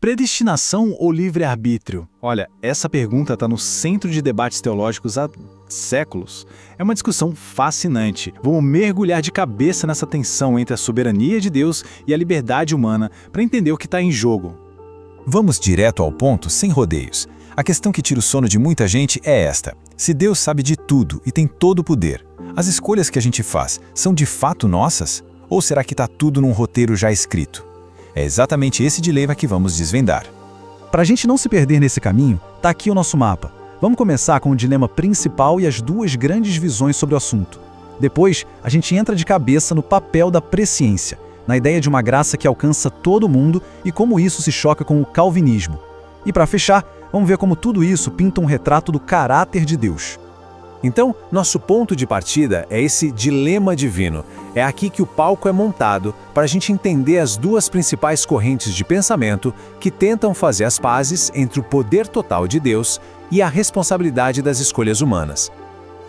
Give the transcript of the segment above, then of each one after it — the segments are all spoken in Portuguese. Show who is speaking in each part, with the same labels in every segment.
Speaker 1: Predestinação ou livre-arbítrio? Olha, essa pergunta está no centro de debates teológicos há séculos. É uma discussão fascinante. Vamos mergulhar de cabeça nessa tensão entre a soberania de Deus e a liberdade humana para entender o que está em jogo.
Speaker 2: Vamos direto ao ponto, sem rodeios. A questão que tira o sono de muita gente é esta: se Deus sabe de tudo e tem todo o poder, as escolhas que a gente faz são de fato nossas? Ou será que está tudo num roteiro já escrito? É exatamente esse dilema que vamos desvendar.
Speaker 3: Para a gente não se perder nesse caminho, tá aqui o nosso mapa. Vamos começar com o dilema principal e as duas grandes visões sobre o assunto. Depois, a gente entra de cabeça no papel da presciência, na ideia de uma graça que alcança todo mundo e como isso se choca com o calvinismo. E para fechar, vamos ver como tudo isso pinta um retrato do caráter de Deus.
Speaker 4: Então, nosso ponto de partida é esse dilema divino. É aqui que o palco é montado para a gente entender as duas principais correntes de pensamento que tentam fazer as pazes entre o poder total de Deus e a responsabilidade das escolhas humanas.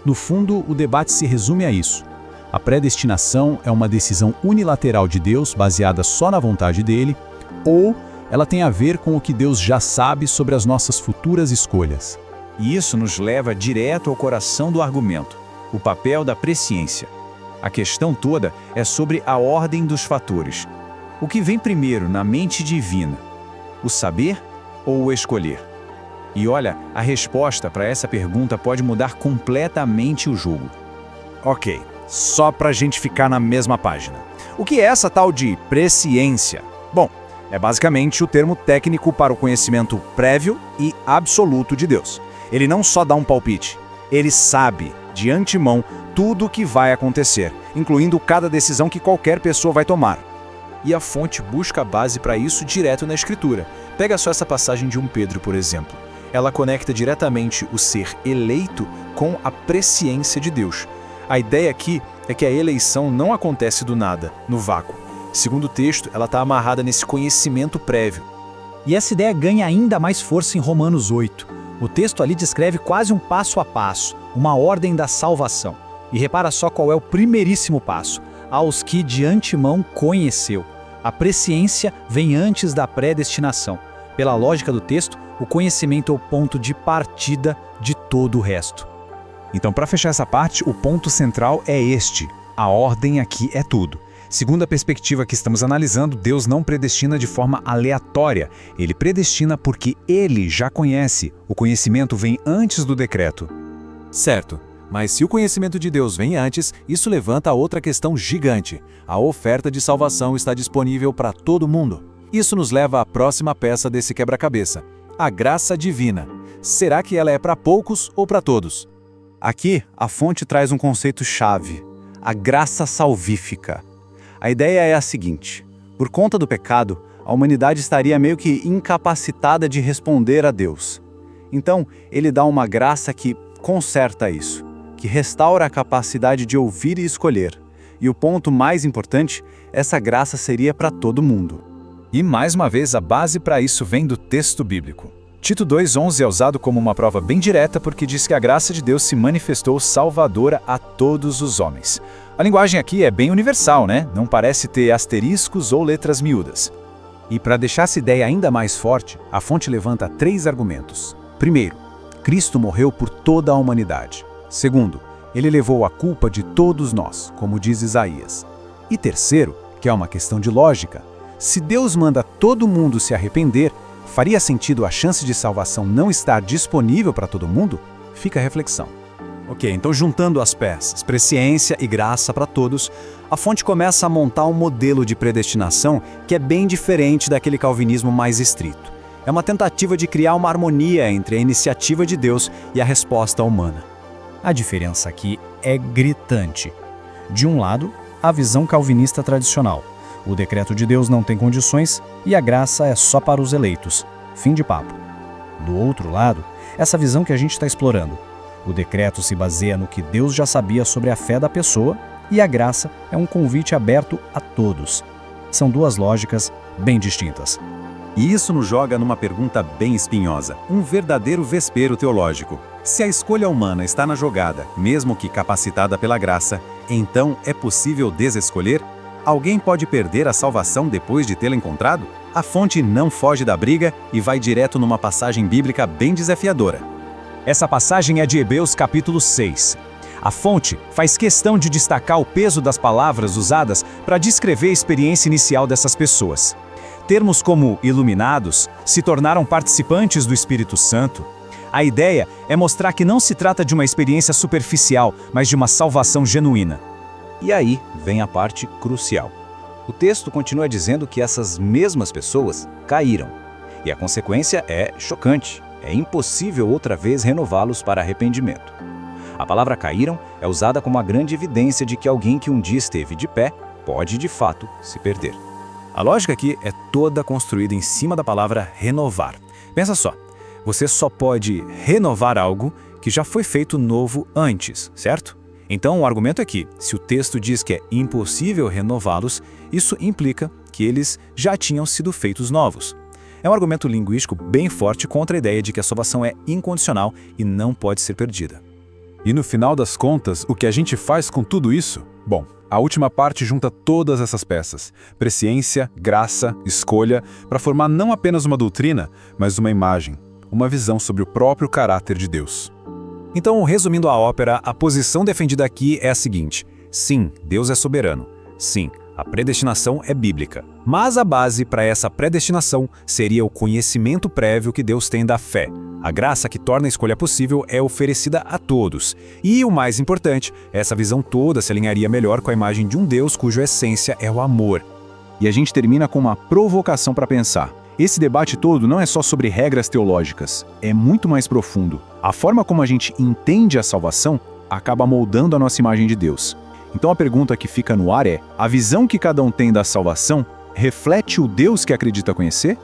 Speaker 3: No fundo, o debate se resume a isso. A predestinação é uma decisão unilateral de Deus baseada só na vontade dele, ou ela tem a ver com o que Deus já sabe sobre as nossas futuras escolhas.
Speaker 5: E isso nos leva direto ao coração do argumento, o papel da presciência. A questão toda é sobre a ordem dos fatores. O que vem primeiro na mente divina? O saber ou o escolher? E olha, a resposta para essa pergunta pode mudar completamente o jogo.
Speaker 4: Ok, só para a gente ficar na mesma página. O que é essa tal de presciência? Bom, é basicamente o termo técnico para o conhecimento prévio e absoluto de Deus. Ele não só dá um palpite, ele sabe, de antemão, tudo o que vai acontecer, incluindo cada decisão que qualquer pessoa vai tomar.
Speaker 5: E a fonte busca a base para isso direto na Escritura. Pega só essa passagem de 1 Pedro, por exemplo. Ela conecta diretamente o ser eleito com a presciência de Deus. A ideia aqui é que a eleição não acontece do nada, no vácuo. Segundo o texto, ela está amarrada nesse conhecimento prévio.
Speaker 3: E essa ideia ganha ainda mais força em Romanos 8. O texto ali descreve quase um passo a passo, uma ordem da salvação. E repara só qual é o primeiríssimo passo: aos que de antemão conheceu. A presciência vem antes da predestinação. Pela lógica do texto, o conhecimento é o ponto de partida de todo o resto.
Speaker 2: Então, para fechar essa parte, o ponto central é este: a ordem aqui é tudo. Segundo a perspectiva que estamos analisando, Deus não predestina de forma aleatória. Ele predestina porque Ele já conhece. O conhecimento vem antes do decreto.
Speaker 4: Certo, mas se o conhecimento de Deus vem antes, isso levanta outra questão gigante. A oferta de salvação está disponível para todo mundo. Isso nos leva à próxima peça desse quebra-cabeça: a graça divina. Será que ela é para poucos ou para todos?
Speaker 6: Aqui, a fonte traz um conceito-chave: a graça salvífica. A ideia é a seguinte: por conta do pecado, a humanidade estaria meio que incapacitada de responder a Deus. Então, ele dá uma graça que conserta isso, que restaura a capacidade de ouvir e escolher. E o ponto mais importante, essa graça seria para todo mundo.
Speaker 5: E mais uma vez, a base para isso vem do texto bíblico. Tito 2,11 é usado como uma prova bem direta porque diz que a graça de Deus se manifestou salvadora a todos os homens. A linguagem aqui é bem universal, né? Não parece ter asteriscos ou letras miúdas.
Speaker 3: E para deixar essa ideia ainda mais forte, a fonte levanta 3 argumentos. Primeiro, Cristo morreu por toda a humanidade. Segundo, ele levou a culpa de todos nós, como diz Isaías. E terceiro, que é uma questão de lógica: se Deus manda todo mundo se arrepender, faria sentido a chance de salvação não estar disponível para todo mundo? Fica a reflexão.
Speaker 6: Ok, então juntando as peças, presciência e graça para todos, a fonte começa a montar um modelo de predestinação que é bem diferente daquele calvinismo mais estrito. É uma tentativa de criar uma harmonia entre a iniciativa de Deus e a resposta humana.
Speaker 3: A diferença aqui é gritante. De um lado, a visão calvinista tradicional. O decreto de Deus não tem condições e a graça é só para os eleitos. Fim de papo. Do outro lado, essa visão que a gente está explorando. O decreto se baseia no que Deus já sabia sobre a fé da pessoa e a graça é um convite aberto a todos. São duas lógicas bem distintas.
Speaker 6: E isso nos joga numa pergunta bem espinhosa, um verdadeiro vespeiro teológico. Se a escolha humana está na jogada, mesmo que capacitada pela graça, então é possível desescolher?
Speaker 2: Alguém pode perder a salvação depois de tê-la encontrado? A fonte não foge da briga e vai direto numa passagem bíblica bem desafiadora.
Speaker 5: Essa passagem é de Hebreus capítulo 6. A fonte faz questão de destacar o peso das palavras usadas para descrever a experiência inicial dessas pessoas. Termos como iluminados se tornaram participantes do Espírito Santo. A ideia é mostrar que não se trata de uma experiência superficial, mas de uma salvação genuína.
Speaker 4: E aí vem a parte crucial. O texto continua dizendo que essas mesmas pessoas caíram. E a consequência é chocante. É impossível outra vez renová-los para arrependimento. A palavra caíram é usada como a grande evidência de que alguém que um dia esteve de pé pode, de fato, se perder.
Speaker 2: A lógica aqui é toda construída em cima da palavra renovar. Pensa só, você só pode renovar algo que já foi feito novo antes, certo? Então o argumento é que, se o texto diz que é impossível renová-los, isso implica que eles já tinham sido feitos novos. É um argumento linguístico bem forte contra a ideia de que a salvação é incondicional e não pode ser perdida.
Speaker 7: E no final das contas, o que a gente faz com tudo isso? Bom, a última parte junta todas essas peças, presciência, graça, escolha, para formar não apenas uma doutrina, mas uma imagem, uma visão sobre o próprio caráter de Deus.
Speaker 2: Então, resumindo a ópera, a posição defendida aqui é a seguinte: sim, Deus é soberano. Sim, a predestinação é bíblica. Mas a base para essa predestinação seria o conhecimento prévio que Deus tem da fé. A graça que torna a escolha possível é oferecida a todos. E o mais importante, essa visão toda se alinharia melhor com a imagem de um Deus cuja essência é o amor.
Speaker 1: E a gente termina com uma provocação para pensar. Esse debate todo não é só sobre regras teológicas, é muito mais profundo. A forma como a gente entende a salvação acaba moldando a nossa imagem de Deus. Então a pergunta que fica no ar é: a visão que cada um tem da salvação reflete o Deus que acredita conhecer?